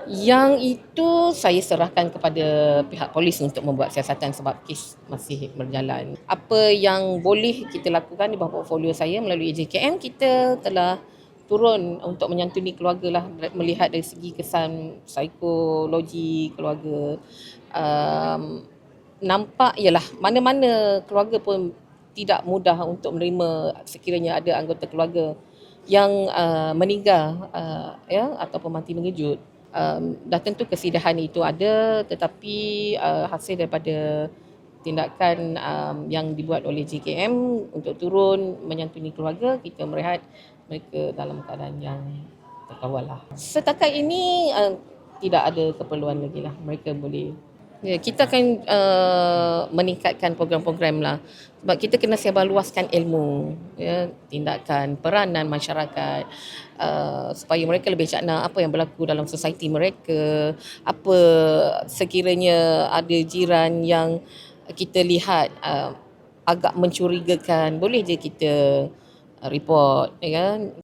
Yang itu saya serahkan kepada pihak polis untuk membuat siasatan sebab kes masih berjalan. Apa yang boleh kita lakukan di bawah portfolio saya melalui JKM, kita telah turun untuk menyantuni keluarga lah, melihat dari segi kesan psikologi keluarga. Nampak ialah mana-mana keluarga pun tidak mudah untuk menerima sekiranya ada anggota keluarga yang meninggal ataupun mati mengejut. Dah tentu kesedihan itu ada, tetapi hasil daripada tindakan yang dibuat oleh JKM untuk turun menyantuni keluarga, kita melihat mereka dalam keadaan yang terkawal lah. Setakat ini tidak ada keperluan lagi lah, mereka boleh. Ya, kita akan meningkatkan program-program lah, sebab kita kena sebarluaskan ilmu, ya, tindakan peranan masyarakat, supaya mereka lebih cakna apa yang berlaku dalam society mereka, apa sekiranya ada jiran yang kita lihat agak mencurigakan, boleh je kita report, ya kan.